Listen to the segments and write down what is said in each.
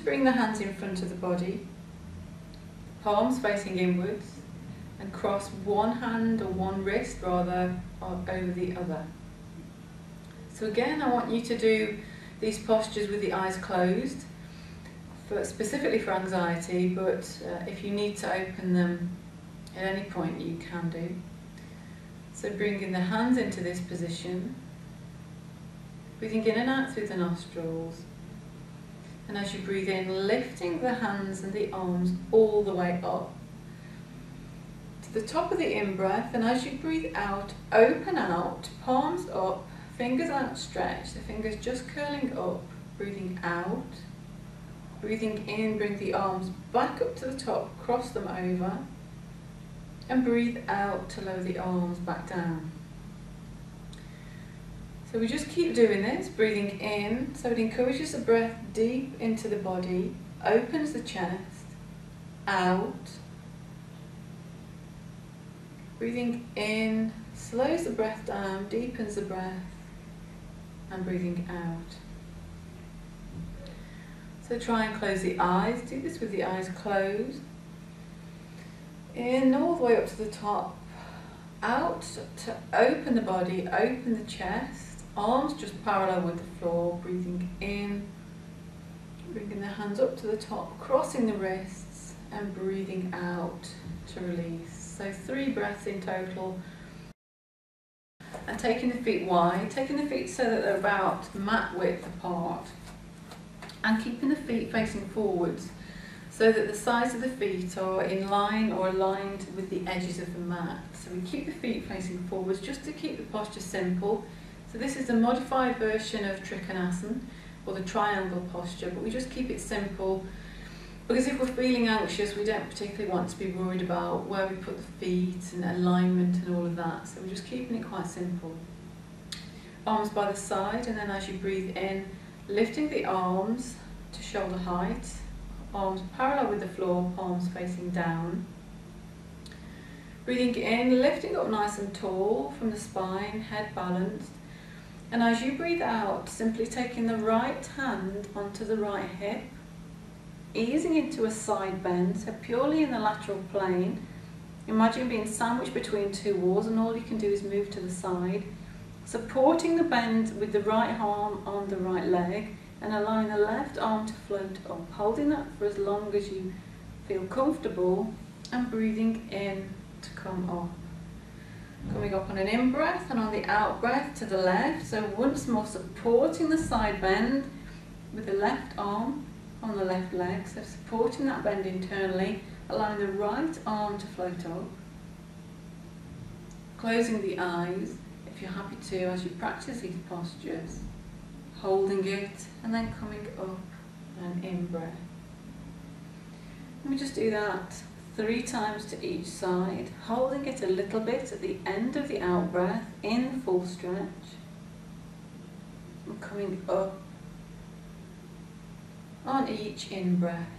just bring the hands in front of the body, palms facing inwards, and cross one hand or one wrist rather over the other. So again, I want you to do these postures with the eyes closed, specifically for anxiety, but if you need to open them at any point, you can do. So bringing the hands into this position, breathing in and out through the nostrils, and as you breathe in, lifting the hands and the arms all the way up to the top of the in-breath, and as you breathe out, open out, palms up, fingers outstretched, the fingers just curling up, breathing out. Breathing in, bring the arms back up to the top, cross them over, and breathe out to lower the arms back down. So we just keep doing this, breathing in, so it encourages the breath deep into the body, opens the chest, out. Breathing in, slows the breath down, deepens the breath, and breathing out. So try and close the eyes, do this with the eyes closed. In all the way up to the top, out to open the body, open the chest, arms just parallel with the floor, breathing in, bringing the hands up to the top, crossing the wrists, and breathing out to release. So 3 breaths in total. And taking the feet wide, taking the feet so that they're about mat width apart, and keeping the feet facing forwards so that the sides of the feet are in line or aligned with the edges of the mat. So we keep the feet facing forwards just to keep the posture simple. So this is a modified version of Trikonasana, or the triangle posture, but we just keep it simple because if we're feeling anxious, we don't particularly want to be worried about where we put the feet and alignment and all of that. So we're just keeping it quite simple. Arms by the side, and then as you breathe in, lifting the arms to shoulder height, arms parallel with the floor, palms facing down. Breathing in, lifting up nice and tall from the spine, head balanced. And as you breathe out, simply taking the right hand onto the right hip, easing into a side bend, so purely in the lateral plane. Imagine being sandwiched between 2 walls, and all you can do is move to the side, supporting the bend with the right arm on the right leg, and allowing the left arm to float up, holding that for as long as you feel comfortable, and breathing in to come up. Coming up on an in-breath, and on the out-breath to the left, so once more supporting the side bend with the left arm on the left leg, so supporting that bend internally, allowing the right arm to float up. Closing the eyes, if you're happy to, as you practice these postures, holding it, and then coming up and in-breath. Let me just do that 3 times to each side, holding it a little bit at the end of the out-breath, in full stretch, and coming up on each in-breath.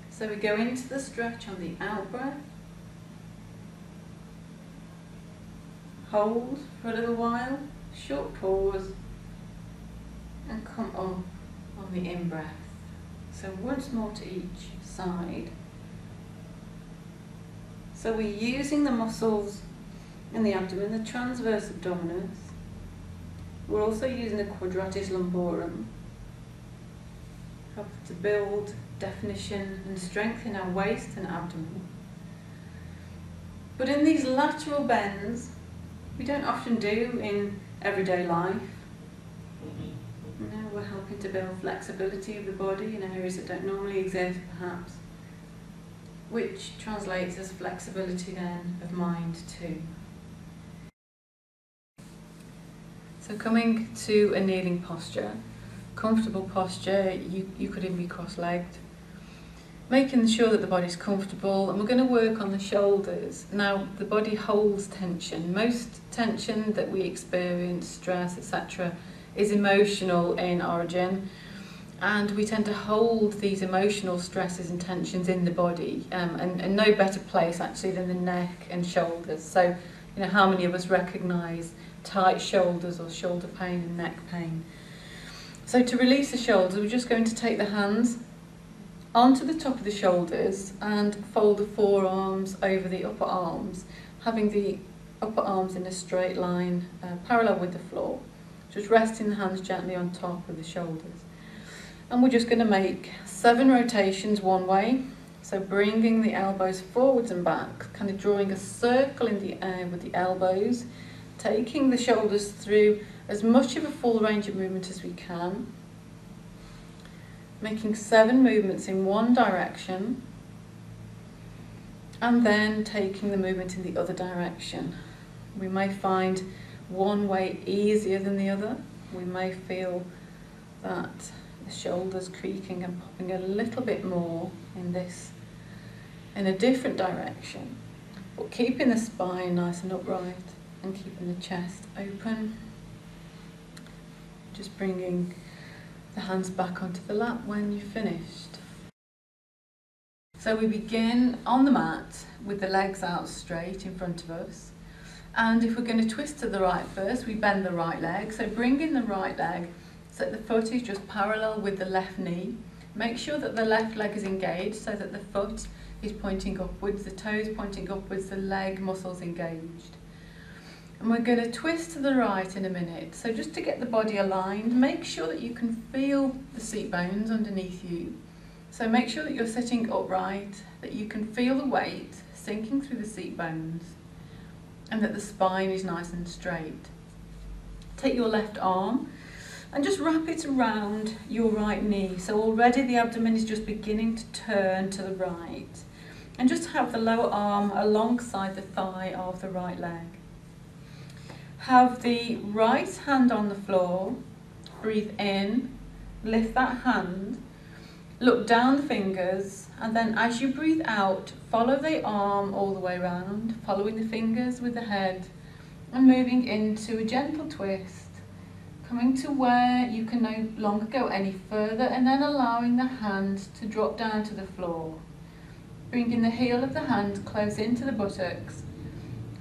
So we go into the stretch on the out-breath, hold for a little while, short pause, and come up on the in-breath. So once more to each side. So we're using the muscles in the abdomen, the transverse abdominis. We're also using the quadratus lumborum, helps to build definition and strength in our waist and abdomen. But in these lateral bends, we don't often do in everyday life. We're helping to build flexibility of the body in areas that don't normally exist, perhaps, which translates as flexibility then of mind too. So coming to a kneeling posture, comfortable posture, you could even be cross-legged. Making sure that the body's comfortable, and we're going to work on the shoulders. Now, the body holds tension. Most tension that we experience, stress, etc., is emotional in origin, and we tend to hold these emotional stresses and tensions in the body, and no better place actually than the neck and shoulders. So, how many of us recognise tight shoulders or shoulder pain and neck pain? So to release the shoulders, we're just going to take the hands onto the top of the shoulders and fold the forearms over the upper arms, having the upper arms in a straight line parallel with the floor. Just resting the hands gently on top of the shoulders. And we're just going to make 7 rotations one way. So bringing the elbows forwards and back, kind of drawing a circle in the air with the elbows, taking the shoulders through as much of a full range of movement as we can, making 7 movements in one direction, and then taking the movement in the other direction. We may find one way easier than the other. We may feel that the shoulders creaking and popping a little bit more in a different direction, but keeping the spine nice and upright and keeping the chest open. Just bringing the hands back onto the lap when you've finished. So we begin on the mat with the legs out straight in front of us. And if we're going to twist to the right first, we bend the right leg. So bring in the right leg so that the foot is just parallel with the left knee. Make sure that the left leg is engaged so that the foot is pointing upwards, the toes pointing upwards, the leg muscles engaged. And we're going to twist to the right in a minute. So just to get the body aligned, make sure that you can feel the seat bones underneath you. So make sure that you're sitting upright, that you can feel the weight sinking through the seat bones, and that the spine is nice and straight. Take your left arm and just wrap it around your right knee. So already the abdomen is just beginning to turn to the right. And just have the lower arm alongside the thigh of the right leg. Have the right hand on the floor. Breathe in, lift that hand, look down the fingers, and then as you breathe out, follow the arm all the way around, following the fingers with the head, and moving into a gentle twist, coming to where you can no longer go any further, and then allowing the hand to drop down to the floor. Bringing the heel of the hand close into the buttocks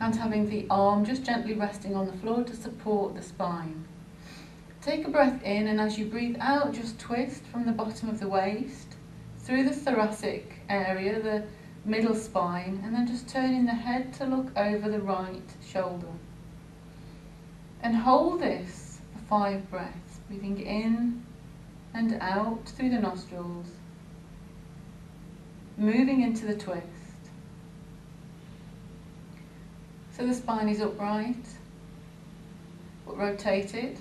and having the arm just gently resting on the floor to support the spine. Take a breath in, and as you breathe out, just twist from the bottom of the waist through the thoracic area, the middle spine, and then just turning the head to look over the right shoulder. And hold this for 5 breaths, breathing in and out through the nostrils, moving into the twist. So the spine is upright, but rotated.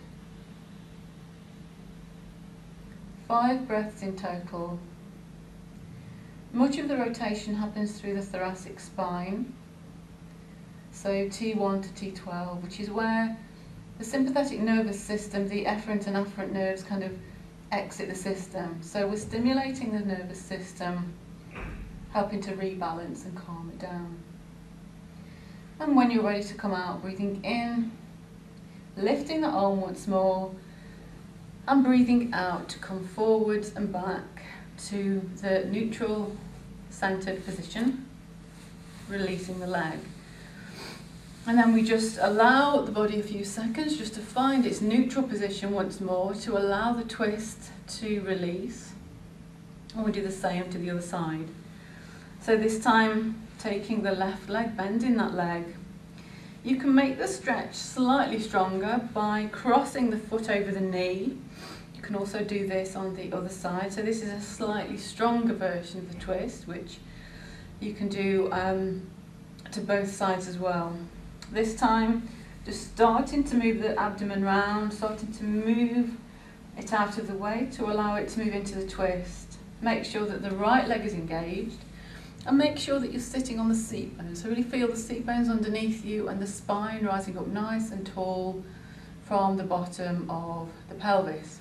5 breaths in total. Much of the rotation happens through the thoracic spine. So T1 to T12, which is where the sympathetic nervous system, the efferent and afferent nerves kind of exit the system. So we're stimulating the nervous system, helping to rebalance and calm it down. And when you're ready to come out, breathing in, lifting the arm once more, and breathing out to come forwards and back to the neutral centered position, releasing the leg. And then we just allow the body a few seconds just to find its neutral position once more, to allow the twist to release. And we do the same to the other side. So this time, taking the left leg, bending that leg. You can make the stretch slightly stronger by crossing the foot over the knee. You can also do this on the other side. So this is a slightly stronger version of the twist, which you can do to both sides as well. This time, just starting to move the abdomen round, starting to move it out of the way to allow it to move into the twist. Make sure that the right leg is engaged, and make sure that you're sitting on the seat bones. So really feel the seat bones underneath you and the spine rising up nice and tall from the bottom of the pelvis.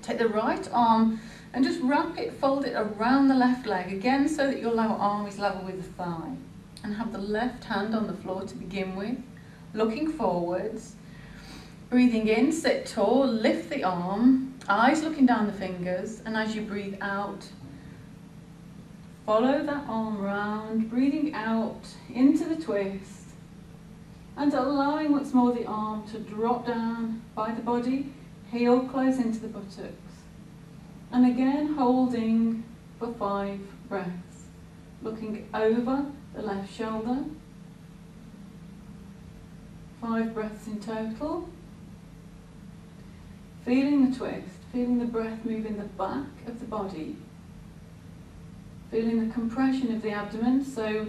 Take the right arm and just wrap it, fold it around the left leg, again so that your lower arm is level with the thigh. And have the left hand on the floor to begin with, looking forwards. Breathing in, sit tall, lift the arm, eyes looking down the fingers, and as you breathe out, follow that arm round, breathing out into the twist, and allowing once more the arm to drop down by the body, heel close into the buttocks. And again, holding for 5 breaths. Looking over the left shoulder. 5 breaths in total. Feeling the twist, feeling the breath move in the back of the body. Feeling the compression of the abdomen, so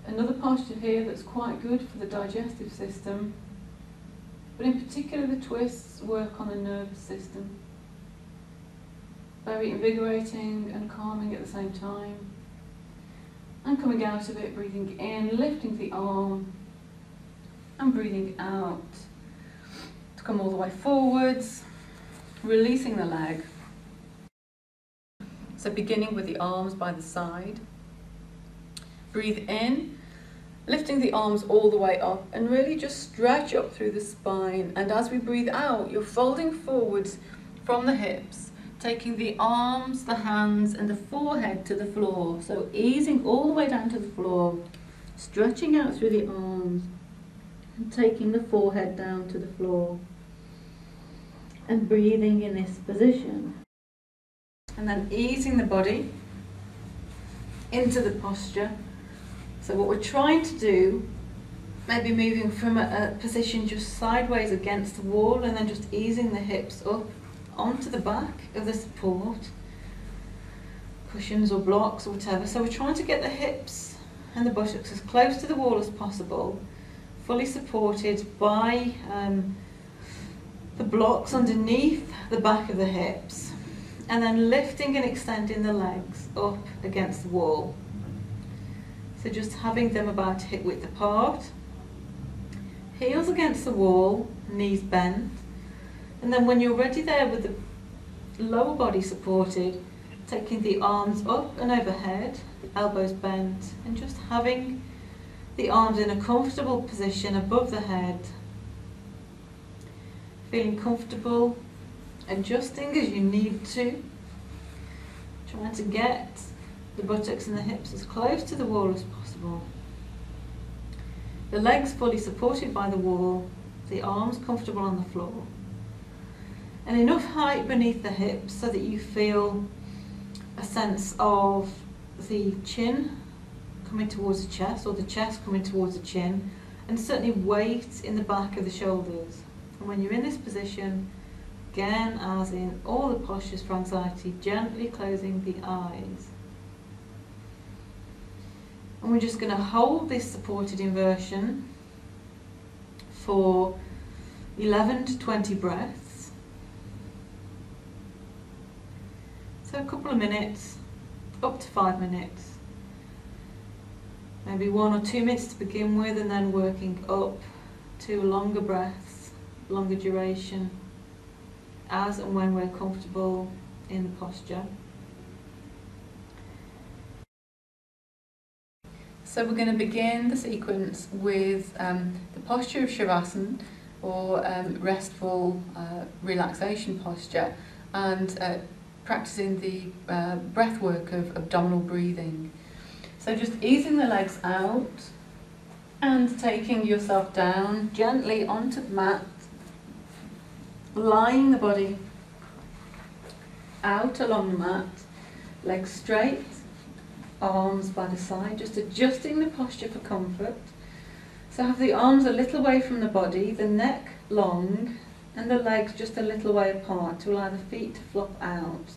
another posture here that's quite good for the digestive system. But in particular the twists work on the nervous system. Very invigorating and calming at the same time. And coming out of it, breathing in, lifting the arm, and breathing out to come all the way forwards, releasing the leg. So beginning with the arms by the side. Breathe in, lifting the arms all the way up and really just stretch up through the spine. And as we breathe out, you're folding forwards from the hips, taking the arms, the hands and the forehead to the floor. So easing all the way down to the floor, stretching out through the arms and taking the forehead down to the floor. And breathing in this position. And then easing the body into the posture. So what we're trying to do, maybe moving from a position just sideways against the wall and then just easing the hips up onto the back of the support, cushions or blocks or whatever. So we're trying to get the hips and the buttocks as close to the wall as possible, fully supported by the blocks underneath the back of the hips, and then lifting and extending the legs up against the wall. So just having them about hip width apart, heels against the wall, knees bent, and then when you're ready there with the lower body supported, taking the arms up and overhead, elbows bent, and just having the arms in a comfortable position above the head. Feeling comfortable, adjusting as you need to, trying to get the buttocks and the hips as close to the wall as possible. The legs fully supported by the wall, the arms comfortable on the floor. And enough height beneath the hips so that you feel a sense of the chin coming towards the chest, or the chest coming towards the chin, and certainly weight in the back of the shoulders. And when you're in this position, again, as in all the postures for anxiety, gently closing the eyes. And we're just going to hold this supported inversion for 11 to 20 breaths. So a couple of minutes, up to 5 minutes. Maybe 1 or 2 minutes to begin with, and then working up to longer breaths, longer duration, as and when we're comfortable in the posture. So we're going to begin the sequence with the posture of Shavasana, or restful relaxation posture, and practicing the breath work of abdominal breathing. So just easing the legs out and taking yourself down gently onto the mat, lying the body out along the mat, legs straight, arms by the side, just adjusting the posture for comfort. So have the arms a little away from the body, the neck long, and the legs just a little way apart to allow the feet to flop out.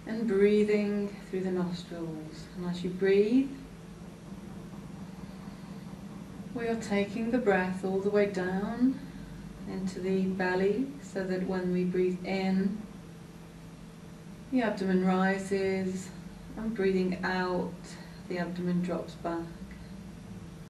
And breathing through the nostrils. And as you breathe, we are taking the breath all the way down into the belly, so that when we breathe in, the abdomen rises, and breathing out, the abdomen drops back.